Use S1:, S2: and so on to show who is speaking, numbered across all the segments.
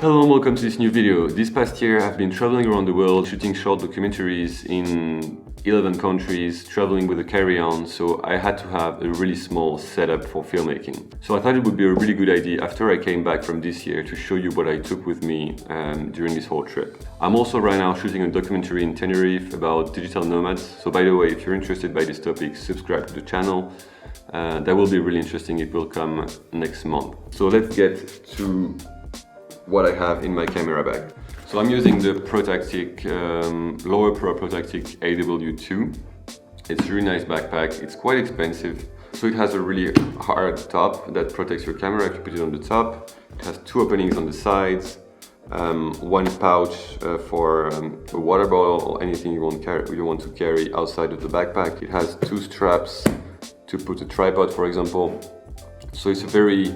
S1: Hello and welcome to this new video. This past year I've been traveling around the world, shooting short documentaries in 11 countries, traveling with a carry-on, so I had to have a really small setup for filmmaking. So I thought it would be a really good idea after I came back from this year to show you what I took with me during this whole trip. I'm also right now shooting a documentary in Tenerife about digital nomads, so by the way, if you're interested by this topic, subscribe to the channel. That will be really interesting. It will come next month. So let's get to what I have in my camera bag. So I'm using the Protactic Lower Pro Protactic AW2. It's a really nice backpack. It's quite expensive. So it has a really hard top that protects your camera if you put it on the top. It has two openings on the sides, one pouch for a water bottle or anything you want to carry outside of the backpack. It has two straps to put a tripod, for example. So it's a very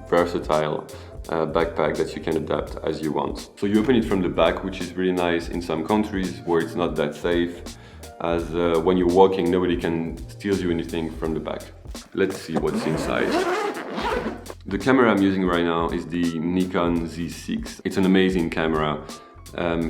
S1: versatile backpack that you can adapt as you want. So you open it from the back, which is really nice in some countries where it's not that safe, as when you're walking nobody can steal you anything from the back. Let's see what's inside. The camera I'm using right now is the Nikon Z6. It's an amazing camera.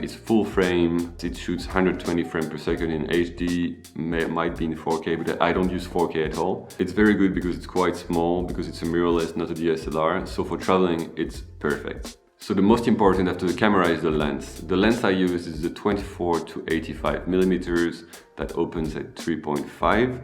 S1: It's full frame, it shoots 120 frames per second in HD, might be in 4K, but I don't use 4K at all. It's very good because it's quite small, because it's a mirrorless, not a DSLR, so for traveling it's perfect. So the most important after the camera is the lens. The lens I use is the 24 to 85 millimeters that opens at 3.5.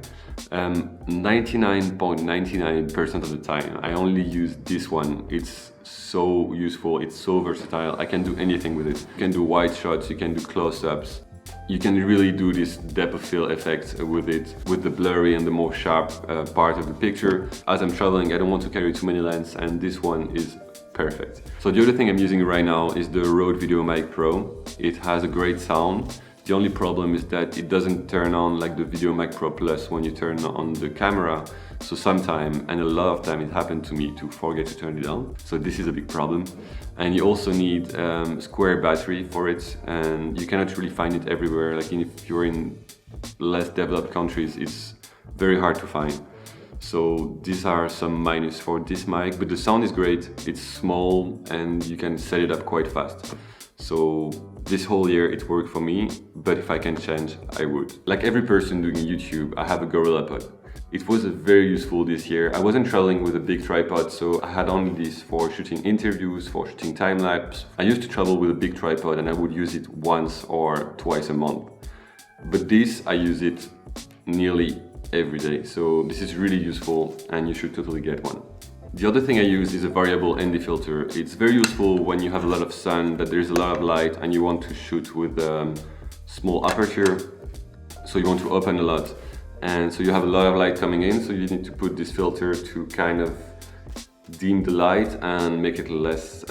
S1: 99.99% of the time I only use this one. It's so useful, it's so versatile. I can do anything with it. You can do wide shots, you can do close-ups. You can really do this depth of field effect with it, with the blurry and the more sharp part of the picture. As I'm traveling, I don't want to carry too many lenses, and this one is perfect. So the other thing I'm using right now is the Rode VideoMic Pro. It has a great sound. The only problem is that it doesn't turn on like the VideoMic Pro Plus when you turn on the camera. So sometimes, and a lot of time, it happened to me to forget to turn it on. So this is a big problem. And you also need square battery for it, and you cannot really find it everywhere. Like if you're in less developed countries, it's very hard to find. So these are some minus for this mic, but the sound is great. It's small and you can set it up quite fast. So this whole year it worked for me, but if I can change, I would. Like every person doing YouTube, I have a GorillaPod. It was very useful this year. I wasn't traveling with a big tripod, so I had only this for shooting interviews, for shooting time-lapse. I used to travel with a big tripod and I would use it once or twice a month. But this, I use it nearly every day. So this is really useful and you should totally get one. The other thing I use is a variable ND filter. It's very useful when you have a lot of sun, that there's a lot of light and you want to shoot with small aperture. So you want to open a lot. And so you have a lot of light coming in, so you need to put this filter to kind of dim the light and make it less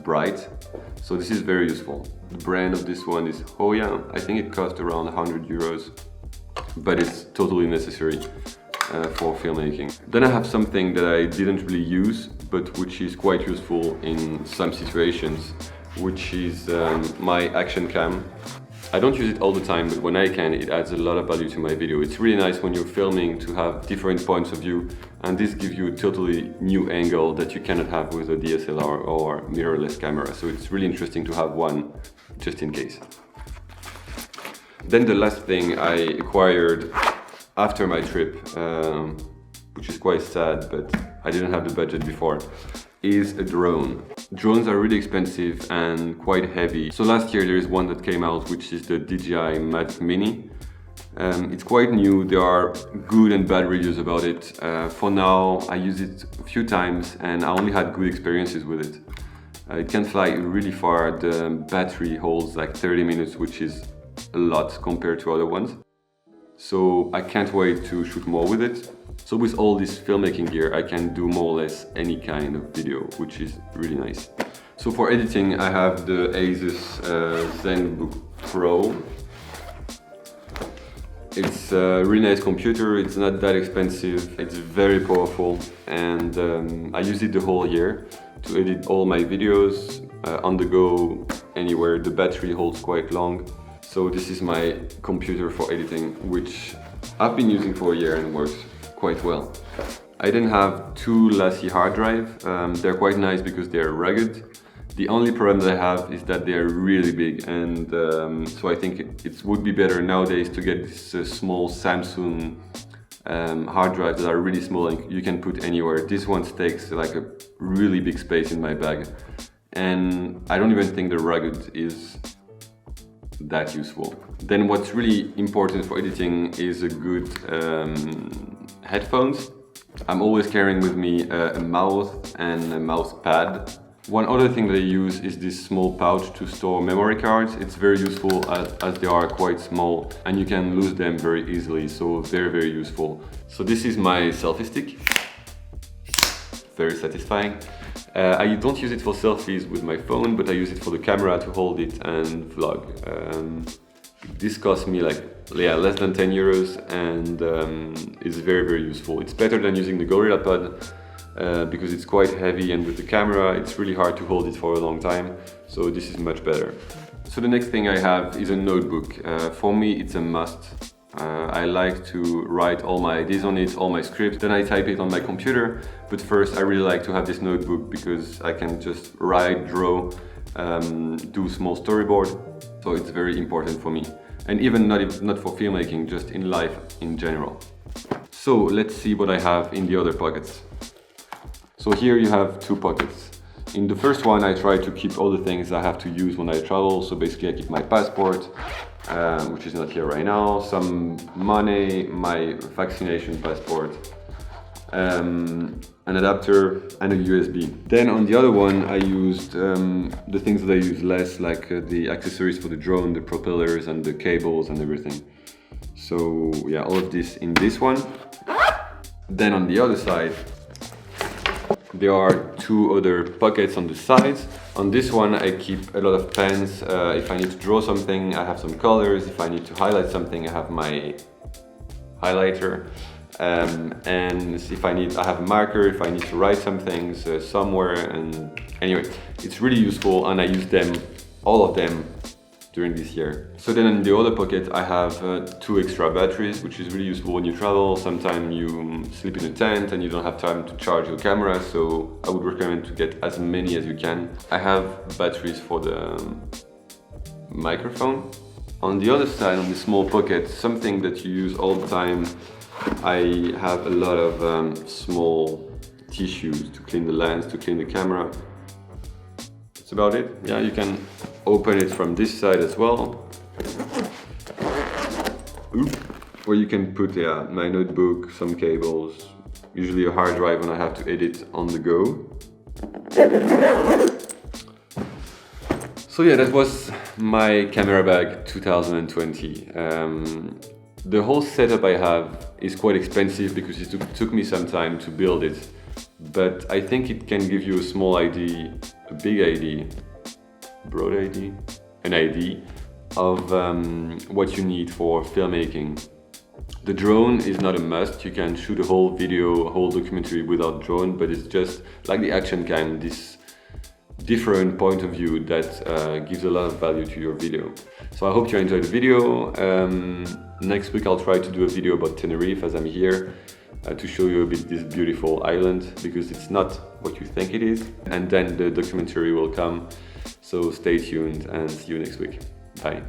S1: bright. So this is very useful. The brand of this one is Hoya. I think it cost around 100 euros, but it's totally necessary for filmmaking. Then I have something that I didn't really use, but which is quite useful in some situations, which is my action cam. I don't use it all the time, but when I can, it adds a lot of value to my video. It's really nice when you're filming to have different points of view, and this gives you a totally new angle that you cannot have with a DSLR or mirrorless camera. So it's really interesting to have one just in case. Then the last thing I acquired after my trip, which is quite sad, but I didn't have the budget before, is a drone. Drones are really expensive and quite heavy. So last year there is one that came out, which is the DJI Mavic Mini. It's quite new. There are good and bad reviews about it. For now, I used it a few times and I only had good experiences with it. It can fly really far. The battery holds like 30 minutes, which is a lot compared to other ones. So I can't wait to shoot more with it. So with all this filmmaking gear, I can do more or less any kind of video, which is really nice. So for editing, I have the Asus ZenBook Pro. It's a really nice computer, it's not that expensive, it's very powerful, and I use it the whole year to edit all my videos on the go, anywhere. The battery holds quite long. So this is my computer for editing, which I've been using for a year and works quite well. I then have two Lassie hard drive. They're quite nice because they're rugged The only problem that I have is that they are really big, and so I think it would be better nowadays to get this small Samsung hard drives that are really small and you can put anywhere. This one takes like a really big space in my bag, and I don't even think the rugged is that useful. Then what's really important for editing is a good headphones. I'm always carrying with me a mouse and a mouse pad. One other thing that I use is this small pouch to store memory cards. It's very useful as they are quite small and you can lose them very easily, so very useful. So this is my selfie stick. Very satisfying. I don't use it for selfies with my phone, but I use it for the camera to hold it and vlog. This cost me like less than 10 euros and is very useful. It's better than using the Gorilla Pod because it's quite heavy, and with the camera it's really hard to hold it for a long time, so this is much better. So the next thing I have is a notebook. For me it's a must. I like to write all my ideas on it, all my scripts, then I type it on my computer. But first I really like to have this notebook because I can just write, draw, do small storyboard. So it's very important for me. And even not for filmmaking, just in life in general. So let's see what I have in the other pockets. So here you have two pockets. In the first one I try to keep all the things I have to use when I travel. So basically I keep my passport, which is not here right now, some money, my vaccination passport, an adapter and a USB. Then on the other one I used the things that I use less, like the accessories for the drone, the propellers and the cables and everything. So yeah, all of this in this one. Then on the other side there are two other pockets on the sides. On this one I keep a lot of pens. If I need to draw something, I have some colors. If I need to highlight something, I have my highlighter. And if I have a marker, if I need to write some things somewhere. And anyway, it's really useful and I use them, all of them, during this year. So then in the other pocket I have two extra batteries, which is really useful when you travel. Sometimes you sleep in a tent and you don't have time to charge your camera, so I would recommend to get as many as you can. I have batteries for the microphone. On the other side, on the small pocket, something that you use all the time, I have a lot of small tissues to clean the lens, to clean the camera. That's about it. Yeah, you can open it from this side as well. Where you can put my notebook, some cables, usually a hard drive when I have to edit on the go. So yeah, that was my camera bag 2020. The whole setup I have is quite expensive because it took me some time to build it. But I think it can give you a small idea, a big idea, broad idea, an idea of what you need for filmmaking. The drone is not a must. You can shoot a whole video, a whole documentary without drone, but it's just like the action cam, this different point of view that gives a lot of value to your video. So I hope you enjoyed the video. Next week I'll try to do a video about Tenerife as I'm here to show you a bit this beautiful island, because it's not what you think it is. And then the documentary will come. So stay tuned and see you next week. Bye.